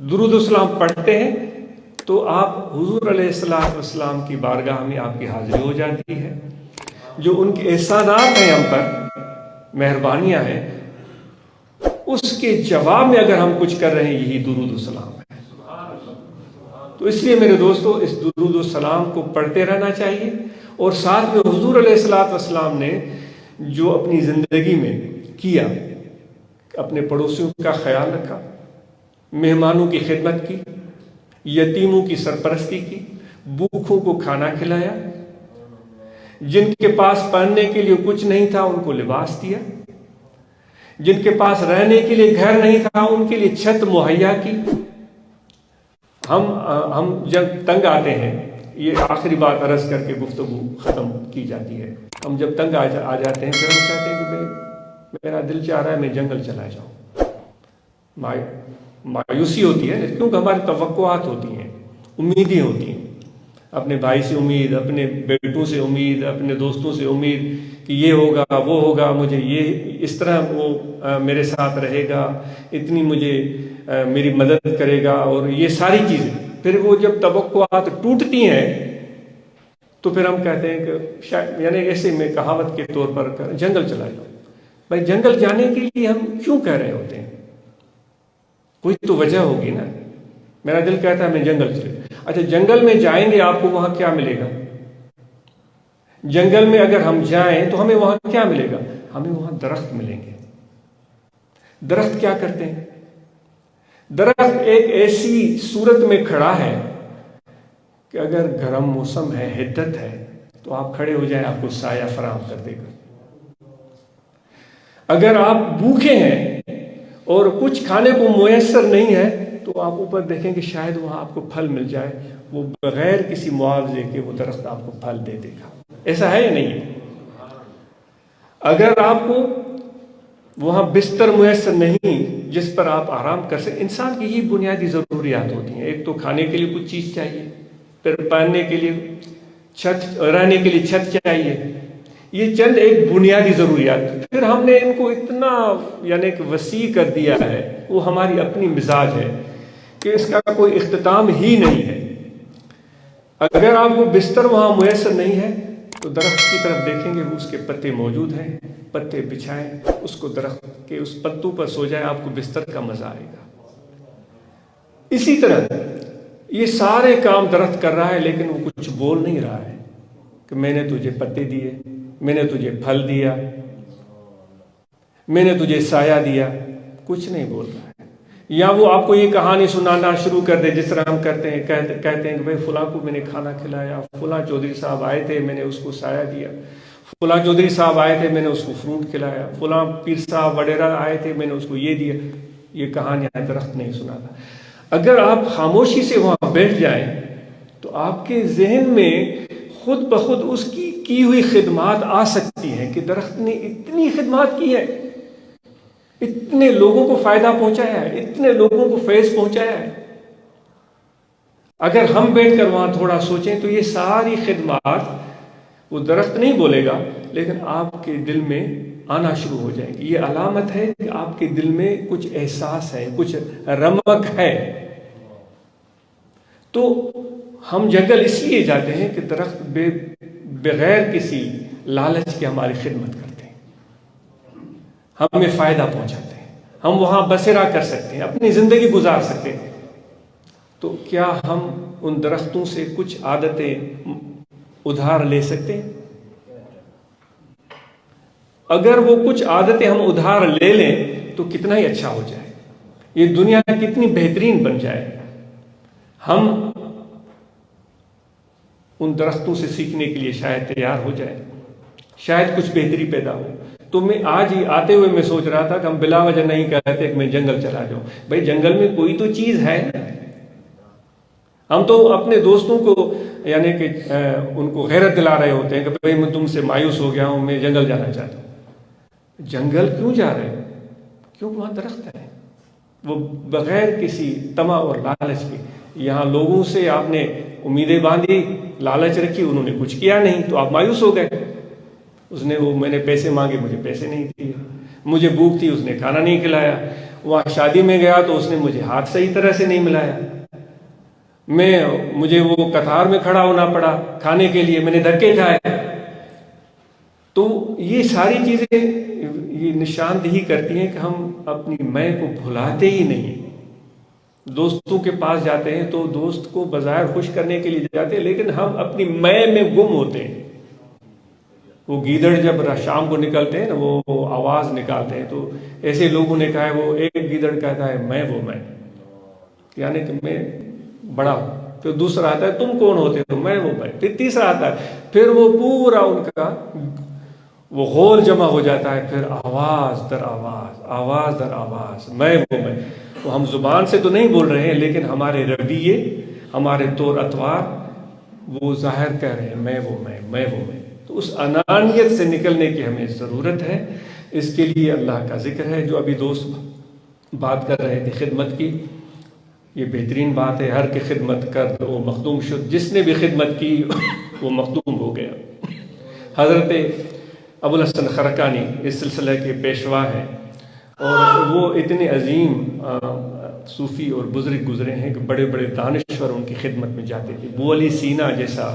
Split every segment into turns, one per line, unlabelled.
درود السلام پڑھتے ہیں تو آپ حضور علیہ السلام کی بارگاہ میں آپ کی حاضری ہو جاتی ہے. جو ان کے احسانات ہیں ہم پر، مہربانیاں ہیں، اس کے جواب میں اگر ہم کچھ کر رہے ہیں یہی درود السلام ہے. تو اس لیے میرے دوستو اس درود السلام کو پڑھتے رہنا چاہیے. اور ساتھ میں حضور علیہ السلام نے جو اپنی زندگی میں کیا، اپنے پڑوسیوں کا خیال رکھا، مہمانوں کی خدمت کی، یتیموں کی سرپرستی کی، بھوکھوں کو کھانا کھلایا، جن کے پاس پہننے کے لیے کچھ نہیں تھا ان کو لباس دیا، جن کے پاس رہنے کے لیے گھر نہیں تھا ان کے لیے چھت مہیا کی. ہم جب تنگ آتے ہیں، یہ آخری بات عرض کر کے گفتگو ختم کی جاتی ہے، ہم جب تنگ آ جاتے ہیں پھر ہم کہتے ہیں کہ میرا دل چاہ رہا ہے میں جنگل چلا جاؤں. مایوسی ہوتی ہے کیونکہ ہماری توقعات ہوتی ہیں، امیدیں ہوتی ہیں، اپنے بھائی سے امید، اپنے بیٹوں سے امید، اپنے دوستوں سے امید کہ یہ ہوگا وہ ہوگا، مجھے یہ اس طرح وہ میرے ساتھ رہے گا، اتنی مجھے میری مدد کرے گا، اور یہ ساری چیزیں. پھر وہ جب توقعات ٹوٹتی ہیں تو پھر ہم کہتے ہیں کہ شاید، یعنی ایسے میں کہاوت کے طور پر جنگل چلا جاؤ. بھائی جنگل جانے کے لیے ہم کیوں کہہ رہے ہوتے ہیں؟ کوئی تو وجہ ہوگی نا. میرا دل کہتا ہے میں جنگل چلے. اچھا جنگل میں جائیں گے آپ کو وہاں کیا ملے گا؟ جنگل میں اگر ہم جائیں تو ہمیں وہاں کیا ملے گا؟ ہمیں وہاں درخت ملیں گے. درخت کیا کرتے ہیں؟ درخت ایک ایسی صورت میں کھڑا ہے کہ اگر گرم موسم ہے، حدت ہے، تو آپ کھڑے ہو جائیں آپ کو سایہ فراہم کر دے گا. اگر آپ بھوکے ہیں اور کچھ کھانے کو میسر نہیں ہے تو آپ اوپر دیکھیں کہ شاید وہاں آپ کو پھل مل جائے، وہ بغیر کسی معاوضے کے وہ درخت آپ کو پھل دے دے گا. ایسا ہے یا نہیں ہے؟ اگر آپ کو وہاں بستر میسر نہیں جس پر آپ آرام کر سکیں، انسان کی یہ بنیادی ضروریات ہوتی ہیں. ایک تو کھانے کے لیے کچھ چیز چاہیے، پھر پہننے کے لیے چھت، رہنے کے لیے چھت چاہیے. یہ چند ایک بنیادی ضروریات. پھر ہم نے ان کو اتنا یعنی کہ وسیع کر دیا ہے، وہ ہماری اپنی مزاج ہے کہ اس کا کوئی اختتام ہی نہیں ہے. اگر آپ کو بستر وہاں میسر نہیں ہے تو درخت کی طرف دیکھیں گے، اس کے پتے موجود ہیں، پتے بچھائیں، اس کو درخت کے اس پتوں پر سو جائیں، آپ کو بستر کا مزہ آئے گا. اسی طرح یہ سارے کام درخت کر رہا ہے لیکن وہ کچھ بول نہیں رہا ہے کہ میں نے تجھے پتے دیے، میں نے تجھے پھل دیا، میں نے تجھے سایہ دیا. کچھ نہیں بول رہا ہے. یا وہ آپ کو یہ کہانی سنانا شروع کر دے جس طرح ہم کرتے ہیں، کہتے ہیں کہ بھائی فلاں کو میں نے کھانا کھلایا، فلاں چودھری صاحب آئے تھے میں نے اس کو سایہ دیا، فلاں چودھری صاحب آئے تھے میں نے اس کو فروٹ کھلایا، فلاں پیر صاحب وڈیرہ آئے تھے میں نے اس کو یہ دیا. یہ کہانیاں درخت نہیں سناتا. اگر آپ خاموشی سے وہاں بیٹھ جائیں تو آپ کے ذہن میں خود بخود اس کی ہوئی خدمات آ سکتی ہیں کہ درخت نے اتنی خدمات کی ہے، اتنے لوگوں کو فائدہ پہنچایا ہے، اتنے لوگوں کو فیض پہنچایا ہے. اگر ہم بیٹھ کر وہاں تھوڑا سوچیں تو یہ ساری خدمات وہ درخت نہیں بولے گا لیکن آپ کے دل میں آنا شروع ہو جائے گی. یہ علامت ہے کہ آپ کے دل میں کچھ احساس ہے، کچھ رمق ہے. تو ہم جنگل اس لیے جاتے ہیں کہ درخت بغیر کسی لالچ کے ہماری خدمت کرتے ہیں، ہمیں فائدہ پہنچاتے ہیں، ہم وہاں بسیرا کر سکتے ہیں، اپنی زندگی گزار سکتے ہیں. تو کیا ہم ان درختوں سے کچھ عادتیں ادھار لے سکتے ہیں؟ اگر وہ کچھ عادتیں ہم ادھار لے لیں تو کتنا ہی اچھا ہو جائے، یہ دنیا کتنی بہترین بن جائے. ہم ان درختوں سے سیکھنے کے لیے شاید تیار ہو جائے، شاید کچھ بہتری پیدا ہو. تو میں آج ہی آتے ہوئے میں سوچ رہا تھا کہ ہم بلا وجہ نہیں کہتے کہ میں جنگل چلا جاؤں. بھائی جنگل میں کوئی تو چیز ہے. ہم تو اپنے دوستوں کو یعنی کہ ان کو غیرت دلا رہے ہوتے ہیں کہ بھائی میں تم سے مایوس ہو گیا ہوں، میں جنگل جانا چاہتا ہوں. جنگل کیوں جا رہے ہیں؟ کیونکہ وہاں درخت ہے، وہ بغیر کسی طمع اور لالچ کے. یہاں لوگوں سے آپ نے امیدیں باندھی، لالچ رکھی، انہوں نے کچھ کیا نہیں تو آپ مایوس ہو گئے. میں نے پیسے مانگے، مجھے پیسے نہیں دیے، مجھے بھوک تھی، اس نے کھانا نہیں کھلایا. وہاں شادی میں گیا تو اس نے مجھے ہاتھ صحیح طرح سے نہیں ملایا، مجھے وہ قطار میں کھڑا ہونا پڑا کھانے کے لیے، میں نے دھکے کھائے۔ تو یہ ساری چیزیں یہ نشاندہی کرتی ہیں کہ ہم اپنی میں کو بھلاتے ہی نہیں۔ دوستوں کے پاس جاتے ہیں تو دوست کو بظاہر خوش کرنے کے لیے جاتے ہیں، لیکن ہم اپنی میں گم ہوتے ہیں۔ وہ گیدڑ جب شام کو نکلتے ہیں نا، وہ آواز نکالتے ہیں، تو ایسے لوگوں نے کہا ہے وہ ایک گیدڑ کہتا ہے میں وہ میں، یعنی کہ میں بڑا ہوں۔ پھر دوسرا آتا ہے تم کون ہوتے ہو، میں وہ میں۔ پھر تیسرا آتا ہے، پھر وہ پورا ان کا وہ غور جمع ہو جاتا ہے، پھر آواز در آواز، آواز در آواز، میں وہ میں۔ وہ ہم زبان سے تو نہیں بول رہے ہیں، لیکن ہمارے رویے، ہمارے طور اطوار وہ ظاہر کر رہے ہیں میں وہ میں وہ میں۔ تو اس انانیت سے نکلنے کی ہمیں ضرورت ہے۔ اس کے لیے اللہ کا ذکر ہے، جو ابھی دوست بات کر رہے تھے خدمت کی، یہ بہترین بات ہے۔ ہر کی خدمت کر وہ مخدوم شد، جس نے بھی خدمت کی وہ مخدوم ہو گیا۔ حضرت ابو الحسن خرقانی اس سلسلے کے پیشوا ہیں، اور وہ اتنے عظیم صوفی اور بزرگ گزرے ہیں کہ بڑے بڑے دانشور ان کی خدمت میں جاتے تھے۔ ابو علی سینا جیسا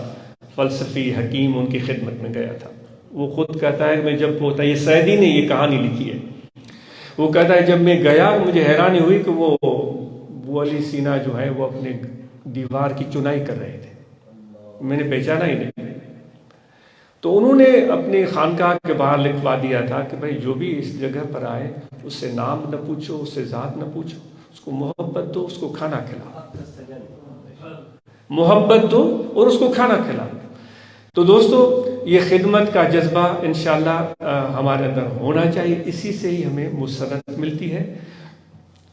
فلسفی حکیم ان کی خدمت میں گیا تھا۔ وہ خود کہتا ہے کہ میں جب ہوتا، یہ سعدی نے یہ کہانی لکھی ہے، وہ کہتا ہے جب میں گیا مجھے حیرانی ہوئی کہ وہ ابو علی سینا جو ہے وہ اپنے دیوار کی چنائی کر رہے تھے، میں نے پہچانا ہی نہیں۔ تو انہوں نے اپنی خانقاہ کے باہر لکھوا دیا تھا کہ بھائی جو بھی اس جگہ پر آئے اس سے نام نہ پوچھو، اس سے ذات نہ پوچھو، اس کو محبت دو، اس کو کھانا کھلاؤ، محبت دو اور اس کو کھانا کھلاؤ۔ تو دوستو یہ خدمت کا جذبہ انشاءاللہ ہمارے اندر ہونا چاہیے، اسی سے ہی ہمیں مسرت ملتی ہے،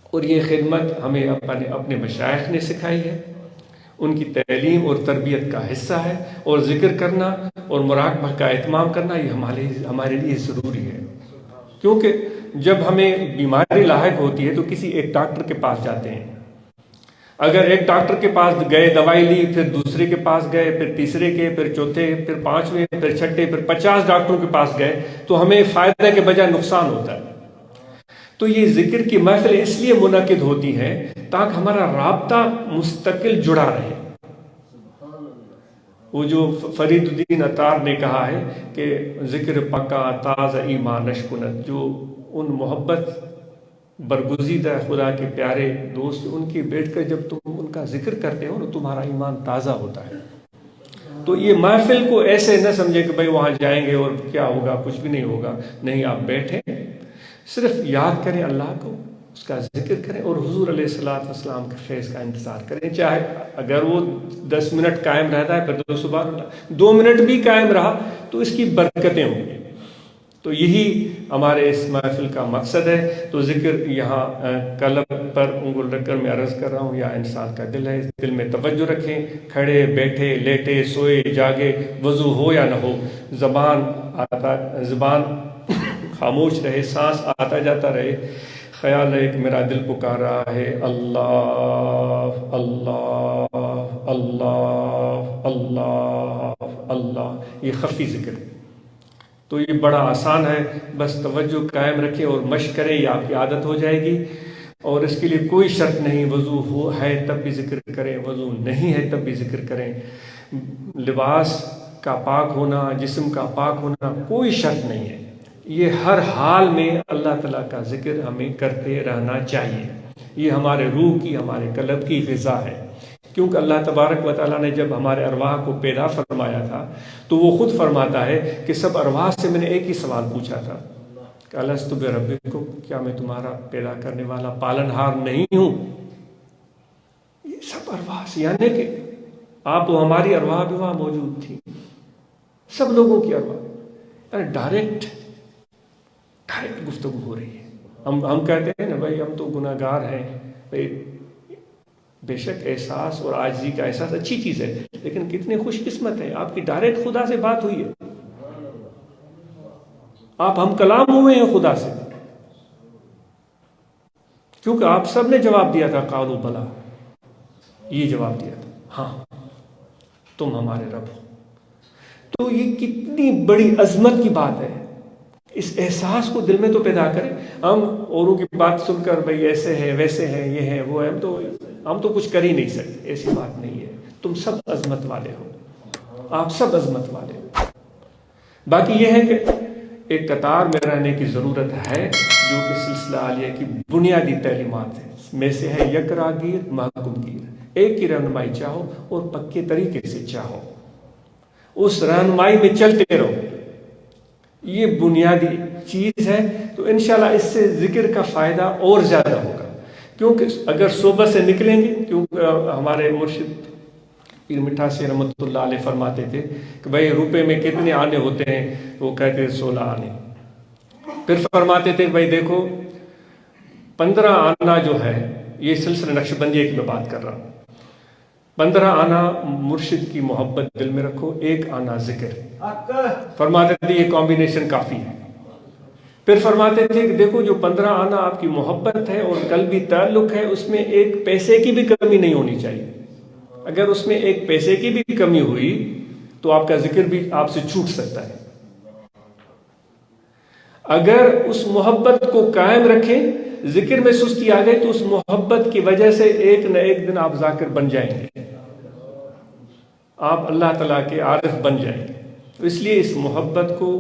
اور یہ خدمت ہمیں اپنے مشائخ نے سکھائی ہے، ان کی تعلیم اور تربیت کا حصہ ہے، اور ذکر کرنا اور مراقبہ کا اہتمام کرنا یہ ہمارے لیے ضروری ہے۔ کیونکہ جب ہمیں بیماری لاحق ہوتی ہے تو کسی ایک ڈاکٹر کے پاس جاتے ہیں، اگر ایک ڈاکٹر کے پاس گئے دوائی لی، پھر دوسرے کے پاس گئے، پھر تیسرے کے، پھر چوتھے، پھر پانچویں، پھر چھٹے، پھر 50 ڈاکٹروں کے پاس گئے تو ہمیں فائدہ کے بجائے نقصان ہوتا ہے۔ تو یہ ذکر کی محفل اس لیے منعقد ہوتی ہے تاکہ ہمارا رابطہ مستقل جڑا رہے۔ وہ جو فرید الدین عطار نے کہا ہے کہ ذکر پکا تازہ ایمان نشکنت، جو ان محبت برگزیدہ خدا کے پیارے دوست ان کی بیٹھ کر جب تم ان کا ذکر کرتے ہو تو تمہارا ایمان تازہ ہوتا ہے۔ تو یہ محفل کو ایسے نہ سمجھے کہ بھئی وہاں جائیں گے اور کیا ہوگا، کچھ بھی نہیں ہوگا، نہیں، آپ بیٹھیں، صرف یاد کریں اللہ کو، اس کا ذکر کریں، اور حضور علیہ السلام کے فیض کا انتظار کریں۔ چاہے اگر وہ 10 منٹ قائم رہتا ہے پھر تو سبحان اللہ، 2 منٹ بھی قائم رہا تو اس کی برکتیں ہوں گی۔ تو یہی ہمارے اس محفل کا مقصد ہے۔ تو ذکر یہاں قلب پر انگل رکھ کر میں عرض کر رہا ہوں، یا انسان کا دل ہے، اس دل میں توجہ رکھیں، کھڑے بیٹھے لیٹے سوئے جاگے، وضو ہو یا نہ ہو، زبان خاموش رہے، سانس آتا جاتا رہے، خیال ہے کہ میرا دل پکار رہا ہے اللہ اللہ اللہ اللہ اللہ، یہ خفی ذکر ہے۔ تو یہ بڑا آسان ہے، بس توجہ قائم رکھیں اور مشق کریں، یہ آپ کی عادت ہو جائے گی۔ اور اس کے لیے کوئی شرط نہیں، وضو ہے تب بھی ذکر کریں، وضو نہیں ہے تب بھی ذکر کریں، لباس کا پاک ہونا، جسم کا پاک ہونا کوئی شرط نہیں ہے، یہ ہر حال میں اللہ تعالیٰ کا ذکر ہمیں کرتے رہنا چاہیے۔ یہ ہمارے روح کی، ہمارے قلب کی غذا ہے، کیونکہ اللہ تبارک و تعالیٰ نے جب ہمارے ارواح کو پیدا فرمایا تھا تو وہ خود فرماتا ہے کہ سب ارواح سے میں نے ایک ہی سوال پوچھا تھا کہ الستُ بربکم، کیا میں تمہارا پیدا کرنے والا پالنہار نہیں ہوں؟ یہ سب ارواح سے، یعنی کہ آپ و ہماری ارواح بھی وہاں موجود تھی، سب لوگوں کی ارواح، یعنی ڈائریکٹ گفتگو ہو رہی ہے۔ ہم کہتے ہیں نا بھائی ہم تو گناہ گار ہیں، بھائی بے شک احساس اور عاجزی کا احساس اچھی چیز ہے، لیکن کتنے خوش قسمت ہیں، آپ کی ڈائریکٹ خدا سے بات ہوئی ہے، آپ ہم کلام ہوئے ہیں خدا سے، کیونکہ آپ سب نے جواب دیا تھا قالوا بلا، یہ جواب دیا تھا ہاں تم ہمارے رب ہو۔ تو یہ کتنی بڑی عظمت کی بات ہے اس احساس کو دل میں تو پیدا کریں. ہم اوروں کی بات سن کر بھئی ایسے ہے ویسے ہے یہ ہے وہ ہے، ہم تو کچھ کر ہی نہیں سکتے. ایسی بات نہیں ہے. تم سب عظمت والے ہو، آپ سب عظمت والے ہو. باقی یہ ہے کہ ایک قطار میں رہنے کی ضرورت ہے، جو کہ سلسلہ عالیہ کی بنیادی تعلیمات ہے. میں سے ہے یک راگیر محکم گیر. ایک کی رہنمائی چاہو اور پکے طریقے سے چاہو، اس رہنمائی میں چلتے رہو. یہ بنیادی چیز ہے. تو انشاءاللہ اس سے ذکر کا فائدہ اور زیادہ ہوگا، کیونکہ اگر صبح سے نکلیں گے، کیونکہ ہمارے مرشد پیر مٹھا سے رحمۃ اللہ علیہ فرماتے تھے کہ بھائی روپے میں کتنے آنے ہوتے ہیں؟ وہ کہتے تھے 16 آنے. پھر فرماتے تھے بھائی دیکھو 15 آنا جو ہے، یہ سلسلہ نقش بندیہ کی میں بات کر رہا ہوں، 15 آنا مرشد کی محبت دل میں رکھو، 1 آنا ذکر. فرماتے تھے یہ کمبینیشن کافی ہے. پھر فرماتے تھے کہ دیکھو جو 15 آنا آپ کی محبت ہے اور قلبی تعلق ہے، اس میں 1 پیسے کی بھی کمی نہیں ہونی چاہیے. اگر اس میں 1 پیسے کی بھی کمی ہوئی تو آپ کا ذکر بھی آپ سے چھوٹ سکتا ہے. اگر اس محبت کو قائم رکھیں، ذکر میں سستی آ گئی تو اس محبت کی وجہ سے ایک نہ ایک دن آپ ذاکر بن جائیں گے، آپ اللہ تعالیٰ کے عارف بن جائیں گے. تو اس لیے اس محبت کو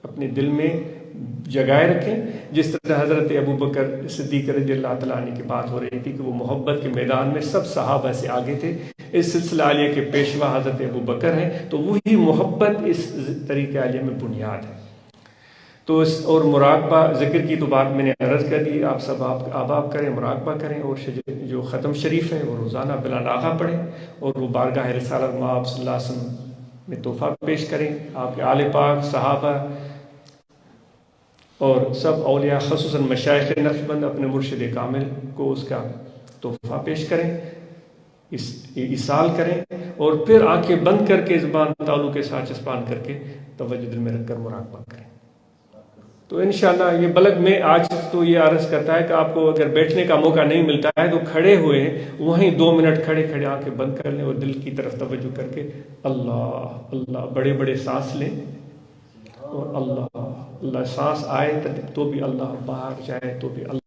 اپنے دل میں جگائے رکھیں. جس طرح حضرت ابو بکر صدیق رضی اللہ تعالیٰ عنہ کی بات ہو رہی تھی کہ وہ محبت کے میدان میں سب صحابہ سے آگے تھے. اس سلسلہ عالیہ کے پیشوا حضرت ابو بکر ہیں، تو وہی محبت اس طریقہ عالیہ میں بنیاد ہے. تو اور مراقبہ ذکر کی تو بات میں نے عرض کر دی. آپ سب آپ کریں، مراقبہ کریں، اور جو ختم شریف ہے وہ روزانہ بلا ناغہ پڑھیں، اور وہ بارگاہ رسالت مآب صلی اللہ علیہ وسلم میں تحفہ پیش کریں. آپ کے آل پاک، صحابہ اور سب اولیاء خصوصاً مشائخ نقشبند اپنے مرشد کامل کو اس کا تحفہ پیش کریں، ایصال کریں، اور پھر آنکھیں بند کر کے زبان تالو کے ساتھ چسپان کر کے توجہ دل میں رکھ کر مراقبہ کریں. تو انشاءاللہ یہ بلکہ میں آج تو یہ عرض کرتا ہے کہ آپ کو اگر بیٹھنے کا موقع نہیں ملتا ہے تو کھڑے ہوئے وہیں 2 منٹ کھڑے آنکھیں بند کر لیں اور دل کی طرف توجہ کر کے اللہ اللہ بڑے بڑے سانس لیں، اور اللہ اللہ سانس آئے تو بھی اللہ، باہر جائے تو بھی اللہ.